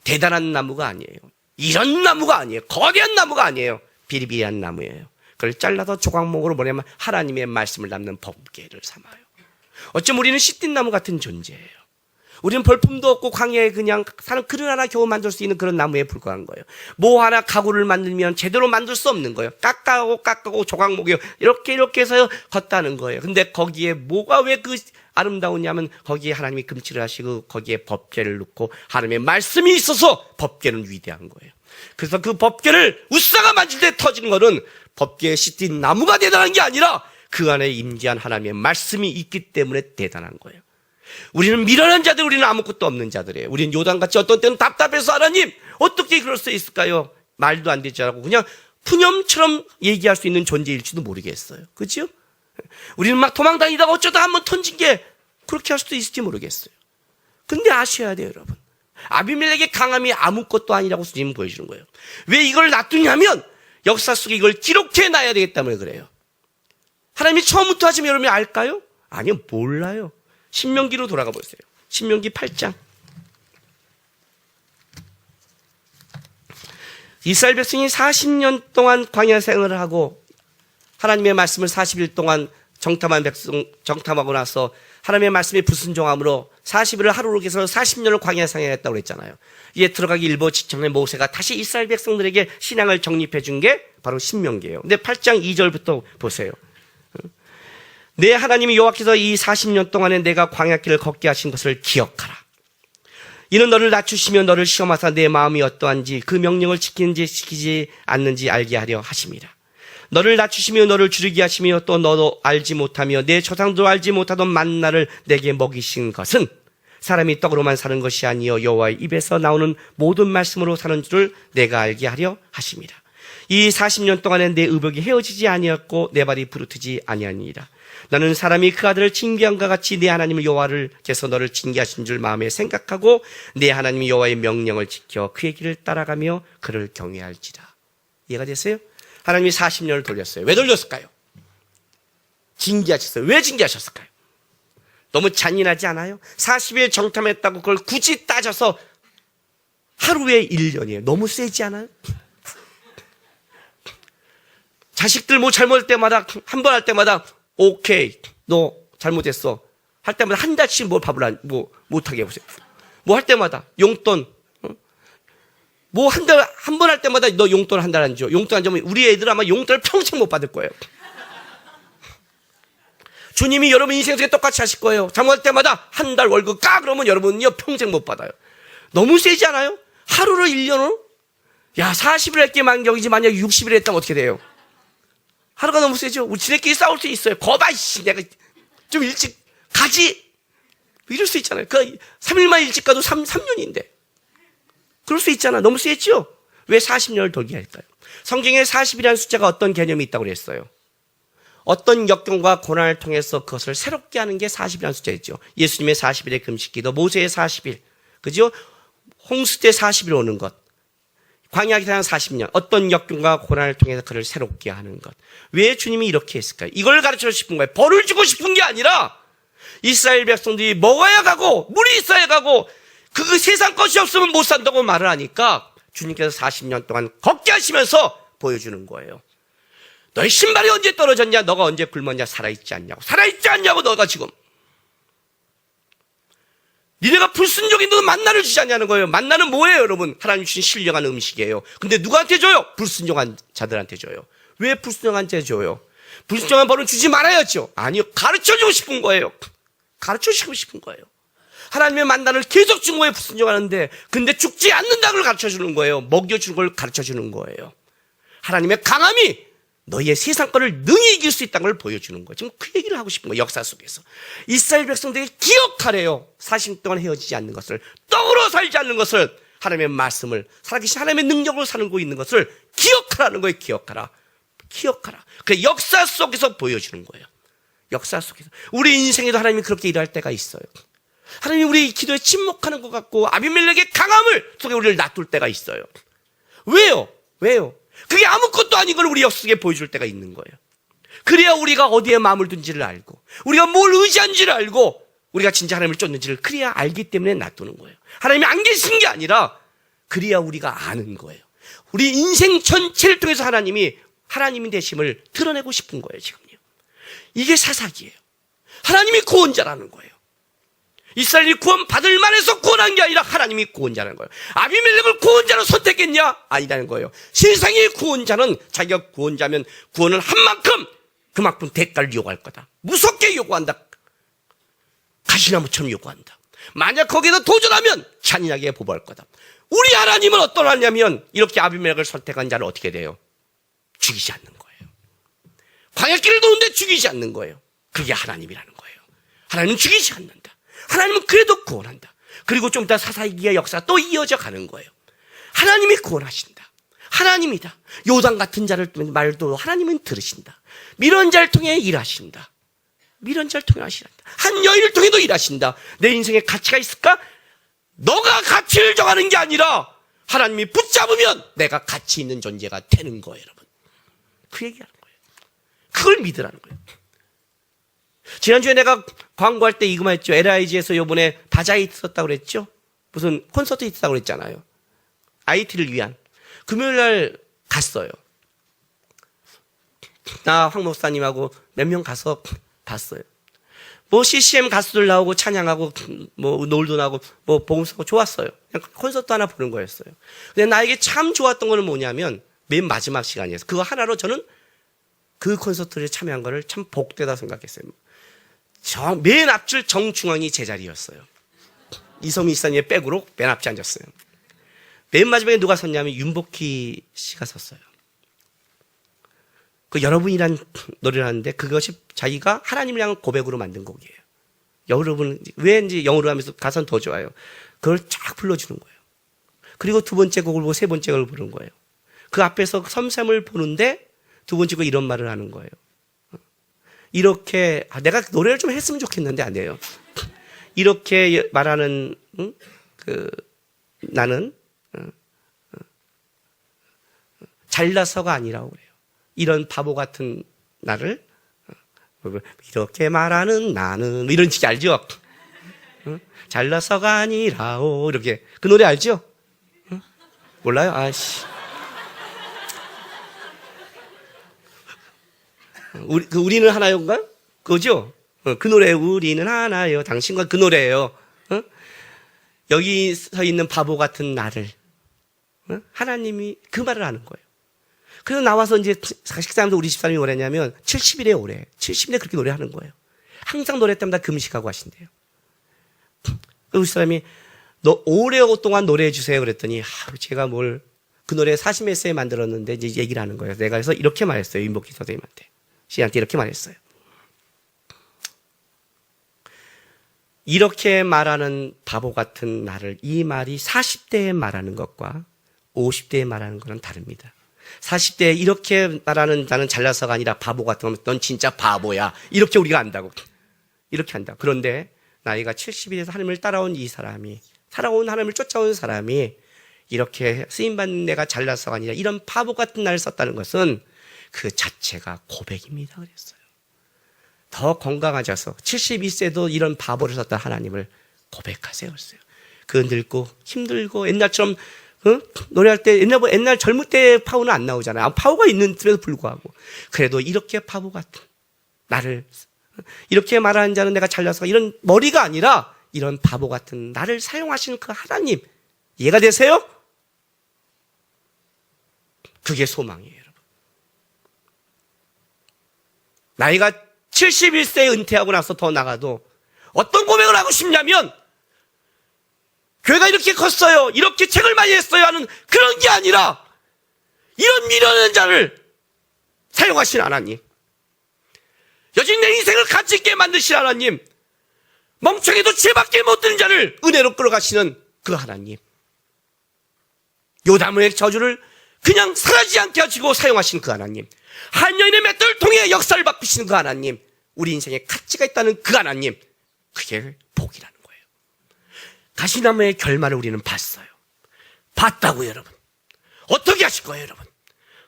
대단한 나무가 아니에요. 이런 나무가 아니에요. 거대한 나무가 아니에요. 비리비리한 나무예요. 그걸 잘라서 조각목으로 뭐냐면 하나님의 말씀을 담는 법궤를 삼아요. 어쩜 우리는 씨띠나무 같은 존재예요. 우리는 벌품도 없고 광야에 그냥 사는 그릇 하나 겨우 만들 수 있는 그런 나무에 불과한 거예요. 뭐 하나 가구를 만들면 제대로 만들 수 없는 거예요. 깎아고 조각목이요. 이렇게 해서 걷다는 거예요. 근데 거기에 뭐가 왜 그 아름다우냐면 거기에 하나님이 금치를 하시고 거기에 법궤를 놓고 하나님의 말씀이 있어서 법궤는 위대한 거예요. 그래서 그 법궤를 우사가 만질 때 터지는 거는 법궤에 씻긴 나무가 대단한 게 아니라 그 안에 임재한 하나님의 말씀이 있기 때문에 대단한 거예요. 우리는 미련한 자들, 우리는 아무것도 없는 자들이에요. 우리는 요단같이 어떤 때는 답답해서 하나님 어떻게 그럴 수 있을까요? 말도 안 되지 않고 그냥 푸념처럼 얘기할 수 있는 존재일지도 모르겠어요. 그렇죠? 우리는 막 도망다니다가 어쩌다 한번 던진 게 그렇게 할 수도 있을지 모르겠어요. 근데 아셔야 돼요, 여러분. 아비멜렉의 강함이 아무것도 아니라고 주님은 보여주는 거예요. 왜 이걸 놔두냐면 역사 속에 이걸 기록해 놔야 되기 때문에 그래요. 하나님이 처음부터 하시면 여러분이 알까요? 아니요, 몰라요. 신명기로 돌아가 보세요. 신명기 8장. 이스라엘 백성이 40년 동안 광야 생활을 하고 하나님의 말씀을 40일 동안 정탐하고 나서 하나님의 말씀에 불순종함으로 40일을 하루로 계산해서 40년을 광야 생활했다고 그랬잖아요. 이에 들어가기 일보 직전에 모세가 다시 이스라엘 백성들에게 신앙을 정립해 준 게 바로 신명기예요. 근데 8장 2절부터 보세요. 내 하나님이 여호와께서 이 40년 동안에 내가 광야길을 걷게 하신 것을 기억하라. 이는 너를 낮추시며 너를 시험하사 내 마음이 어떠한지 그 명령을 지키는지 지키지 않는지 알게 하려 하심이라. 너를 낮추시며 너를 줄이게 하시며 또 너도 알지 못하며 내 조상도 알지 못하던 만나를 내게 먹이신 것은 사람이 떡으로만 사는 것이 아니요 여호와의 입에서 나오는 모든 말씀으로 사는 줄을 내가 알게 하려 하심이라. 이 40년 동안에 내 의복이 헤어지지 아니었고 내 발이 부르트지 아니하니라. 너는 사람이 그 아들을 징계함과 같이 내 하나님 여호와께서 너를 징계하신 줄 마음에 생각하고 내 하나님 여호와의 명령을 지켜 그의 길을 따라가며 그를 경외할지라. 이해가 됐어요? 하나님이 40년을 돌렸어요. 왜 돌렸을까요? 징계하셨어요. 왜 징계하셨을까요? 너무 잔인하지 않아요? 40일 정탐했다고 그걸 굳이 따져서 하루에 1년이에요. 너무 세지 않아요? 자식들 뭐 잘못할 때마다, 한 번 할 때마다 오케이, 너 잘못했어 할 때마다 한 달씩 뭘 밥을 못하게 해보세요. 뭐 할 때마다 용돈, 뭐 한 번 할 때마다 너 용돈 한 달 안 줘. 용돈 안 주면 우리 애들 아마 용돈을 평생 못 받을 거예요. 주님이 여러분 인생 속에 똑같이 하실 거예요. 잘못할 때마다 한 달 월급 까 그러면 여러분은요 평생 못 받아요. 너무 세지 않아요? 하루로 1년으로? 야, 40일 할 게 만경이지 만약에 60일 했다면 어떻게 돼요? 하루가 너무 세죠? 우리 지네끼리 싸울 수 있어요. 거봐, 씨, 내가 좀 일찍 가지. 이럴 수 있잖아요. 그 3일만 일찍 가도 3년인데. 그럴 수 있잖아. 너무 세죠? 왜 40년을 돌게 할까요? 성경에 40이라는 숫자가 어떤 개념이 있다고 그랬어요? 어떤 역경과 고난을 통해서 그것을 새롭게 하는 게 40이라는 숫자였죠. 예수님의 40일의 금식기도, 모세의 40일, 그죠? 홍수 때 40일 오는 것, 광야 기간 40년, 어떤 역경과 고난을 통해서 그를 새롭게 하는 것. 왜 주님이 이렇게 했을까요? 이걸 가르쳐 싶은 거예요. 벌을 주고 싶은 게 아니라 이스라엘 백성들이 먹어야 가고 물이 있어야 가고 그 세상 것이 없으면 못 산다고 말을 하니까 주님께서 40년 동안 걷게 하시면서 보여주는 거예요. 너의 신발이 언제 떨어졌냐? 너가 언제 굶었냐? 살아있지 않냐고. 살아있지 않냐고 너가 지금. 니네가 불순종인데도 만나를 주지 않냐는 거예요. 만나는 뭐예요, 여러분? 하나님 주신 신령한 음식이에요. 근데 누구한테 줘요? 불순종한 자들한테 줘요. 왜 불순종한 자한테 줘요? 불순종한 벌은 주지 말아야죠. 아니요, 가르쳐주고 싶은 거예요. 가르쳐주고 싶은 거예요. 하나님의 만나를 계속 준 거예요, 불순종하는데. 근데 죽지 않는다는 걸 가르쳐주는 거예요. 먹여주는 걸 가르쳐주는 거예요. 하나님의 강함이 너희의 세상 거를 능히 이길 수 있다는 걸 보여주는 거예요. 지금 그 얘기를 하고 싶은 거예요. 역사 속에서. 이스라엘 백성들이 기억하래요. 40년 동안 헤어지지 않는 것을, 떡으로 살지 않는 것을, 하나님의 말씀을, 살아계신 하나님의 능력으로 살고 있는 것을 기억하라는 거예요. 기억하라. 기억하라. 그 역사 속에서 보여주는 거예요. 역사 속에서. 우리 인생에도 하나님이 그렇게 일할 때가 있어요. 하나님이 우리 기도에 침묵하는 것 같고 아비멜렉의 강함을 속에 우리를 놔둘 때가 있어요. 왜요? 왜요? 그게 아무것도 아닌 걸 우리 역사 속에 보여줄 때가 있는 거예요. 그래야 우리가 어디에 마음을 둔지를 알고 우리가 뭘 의지한지를 알고 우리가 진짜 하나님을 쫓는지를 그래야 알기 때문에 놔두는 거예요. 하나님이 안 계신 게 아니라 그래야 우리가 아는 거예요. 우리 인생 전체를 통해서 하나님이 하나님이 되심을 드러내고 싶은 거예요. 지금요. 이게 사사기예요. 하나님이 구원자라는 거예요. 이스라엘이 구원 받을 만해서 구원한 게 아니라 하나님이 구원자라는 거예요. 아비멜렉을 구원자로 선택했냐? 아니라는 거예요. 세상의 구원자는 자기가 구원자면 구원을 한 만큼 그만큼 대가를 요구할 거다. 무섭게 요구한다. 가시나무처럼 요구한다. 만약 거기에서 도전하면 잔인하게 보복할 거다. 우리 하나님은 어떠하냐면 이렇게 아비멜렉을 선택한 자를 어떻게 돼요? 죽이지 않는 거예요. 광야길을 도는데 죽이지 않는 거예요. 그게 하나님이라는 거예요. 하나님은 죽이지 않는다. 하나님은 그래도 구원한다. 그리고 좀 이따 사사기의 역사가 또 이어져 가는 거예요. 하나님이 구원하신다. 하나님이다. 요단 같은 자를 말도 하나님은 들으신다. 미련 자를 통해 일하신다. 미련 자를 통해 하신다. 한 여인을 통해도 일하신다. 내 인생에 가치가 있을까? 너가 가치를 정하는 게 아니라 하나님이 붙잡으면 내가 가치 있는 존재가 되는 거예요, 여러분. 그 얘기하는 거예요. 그걸 믿으라는 거예요. 지난주에 내가 광고할 때 이거만 했죠. LIG에서 요번에 다자이트 썼다고 그랬죠. 무슨 콘서트 있다고 그랬잖아요. IT를 위한. 금요일 날 갔어요. 나 황 목사님하고 몇 명 가서 봤어요. 뭐 CCM 가수들 나오고 찬양하고 뭐 놀도 나오고 뭐 복음서고 좋았어요. 그냥 콘서트 하나 보는 거였어요. 근데 나에게 참 좋았던 거는 뭐냐면 맨 마지막 시간이었어요. 그거 하나로 저는 그 콘서트에 참여한 거를 참 복되다 생각했어요. 맨 앞줄 정중앙이 제 자리였어요. 이성미 이사님의 백으로 맨 앞에 앉았어요. 맨 마지막에 누가 섰냐면 윤복희 씨가 섰어요. 그 여러분이란 노래를 하는데 그것이 자기가 하나님을 향한 고백으로 만든 곡이에요. 여러분 왠지 영어로 하면서 가사는 더 좋아요. 그걸 쫙 불러주는 거예요. 그리고 두 번째 곡을 보고 세 번째 곡을 부르는 거예요. 그 앞에서 섬샘을 보는데 두 번째 곡 이런 말을 하는 거예요. 이렇게 내가 노래를 좀 했으면 좋겠는데 안 돼요. 이렇게 말하는 나는 잘나서가 아니라고 그래요. 이런 바보 같은 나를 이렇게 말하는 나는 이런 식 알죠? 잘나서가 아니라오 이렇게 그 노래 알죠? 몰라요? 아씨. 우리는 하나요인가? 그거죠? 그 노래 우리는 하나요. 당신과 그 노래예요. 여기 서 있는 바보 같은 나를 하나님이 그 말을 하는 거예요. 그래서 나와서 이제 식사하면서 우리 집사람이 뭐랬냐면 70일에 오래 70일에 그렇게 노래하는 거예요. 항상 노래 때마다 금식하고 하신대요. 우리 집사람이 너 오랫동안 노래해 주세요 그랬더니 제가 그 노래 40몇 세에 만들었는데 이제 얘기를 하는 거예요. 내가 그래서 이렇게 말했어요. 임복희 선생님한테. 씨한테 이렇게 말했어요. 이렇게 말하는 바보 같은 나를 이 말이 40대에 말하는 것과 50대에 말하는 것은 다릅니다. 40대에 이렇게 말하는 나는 잘나서가 아니라 바보 같은 거면 넌 진짜 바보야. 이렇게 우리가 안다고. 이렇게 한다. 그런데 나이가 70일에서 하나님을 따라온 이 사람이 살아온 하나님을 쫓아온 사람이 이렇게 쓰임받는 내가 잘나서가 아니라 이런 바보 같은 나를 썼다는 것은 그 자체가 고백입니다. 그랬어요. 더 건강하셔서 72세도 이런 바보를 썼다 하나님을 고백하세요. 그랬어요. 그 늙고 힘들고 옛날처럼 노래할 때 옛날 젊을 때 파워는 안 나오잖아요. 파워가 있는데도 불구하고 그래도 이렇게 바보 같은 나를 이렇게 말하는 자는 내가 잘나서 이런 머리가 아니라 이런 바보 같은 나를 사용하시는 그 하나님 이해가 되세요? 그게 소망이에요. 여러분. 나이가 71세에 은퇴하고 나서 더 나가도 어떤 고백을 하고 싶냐면 교회가 이렇게 컸어요. 이렇게 책을 많이 했어요 하는 그런 게 아니라 이런 미련한 자를 사용하신 하나님. 여진 내 인생을 가치 있게 만드신 하나님. 멍청해도 죄밖에 못 드는 자를 은혜로 끌어가시는 그 하나님. 요담의 저주를 그냥 사라지지 않게 하시고 사용하신 그 하나님. 한 여인의 맷돌을 통해 역사를 바꾸시는 그 하나님. 우리 인생에 가치가 있다는 그 하나님. 그게 복이라는 거예요. 가시나무의 결말을 우리는 봤어요. 봤다고요, 여러분. 어떻게 하실 거예요, 여러분?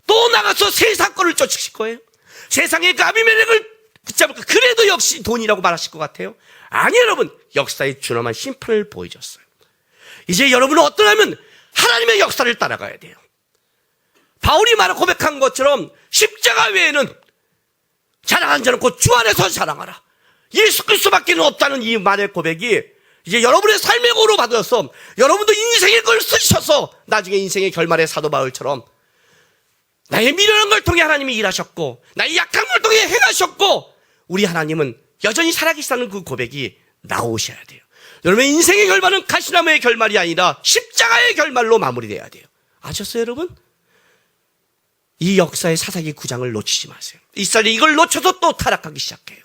또 나가서 세상 거를 쫓으실 거예요? 세상의 그 아비멜렉을 붙잡을까? 그래도 역시 돈이라고 말하실 것 같아요? 아니, 여러분. 역사의 준엄한 심판을 보여줬어요. 이제 여러분은 어떠냐면 하나님의 역사를 따라가야 돼요. 바울이 말하고 고백한 것처럼 십자가 외에는 자랑하는 자는 곧 주 안에서 자랑하라. 예수 그리스도밖에는 없다는 이 말의 고백이 이제 여러분의 삶의 고로 받아서 여러분도 인생의 걸 쓰셔서 나중에 인생의 결말의 사도 바울처럼 나의 미련한 걸 통해 하나님이 일하셨고 나의 약한 걸 통해 행하셨고 우리 하나님은 여전히 살아계시다는 그 고백이 나오셔야 돼요. 여러분의 인생의 결말은 가시나무의 결말이 아니라 십자가의 결말로 마무리돼야 돼요. 아셨어요, 여러분? 이 역사의 사사기 9장을 놓치지 마세요. 이스라엘이 이걸 놓쳐서 또 타락하기 시작해요.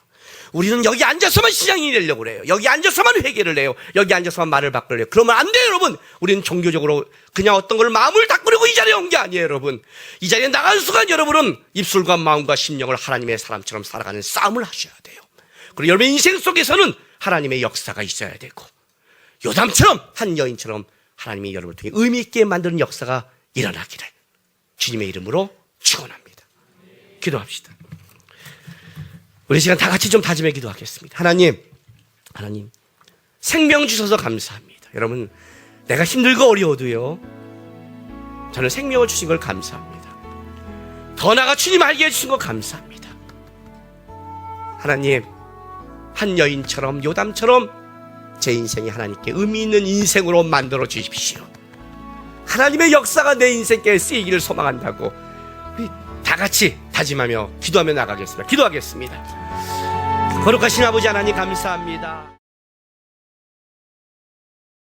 우리는 여기 앉아서만 신앙인이 되려고 그래요. 여기 앉아서만 회개를 해요. 여기 앉아서만 말을 바꾸려고 해요. 그러면 안 돼요, 여러분. 우리는 종교적으로 그냥 어떤 걸 마음을 닦으려고 이 자리에 온 게 아니에요, 여러분. 이 자리에 나간 순간 여러분은 입술과 마음과 심령을 하나님의 사람처럼 살아가는 싸움을 하셔야 돼요. 그리고 여러분의 인생 속에서는 하나님의 역사가 있어야 되고 요담처럼 한 여인처럼 하나님이 여러분을 통해 의미 있게 만드는 역사가 일어나기를 주님의 이름으로 축원합니다. 기도합시다. 우리 시간 다 같이 좀 다짐해 기도하겠습니다. 하나님 생명 주셔서 감사합니다. 여러분 내가 힘들고 어려워도요 저는 생명을 주신 걸 감사합니다. 더 나아가 주님 알게 해주신 거 감사합니다. 하나님 한 여인처럼 요담처럼 제 인생이 하나님께 의미 있는 인생으로 만들어 주십시오. 하나님의 역사가 내 인생께 쓰이기를 소망한다고 우리 다 같이 다짐하며 기도하며 나가겠습니다. 기도하겠습니다. 거룩하신 아버지 하나님 감사합니다.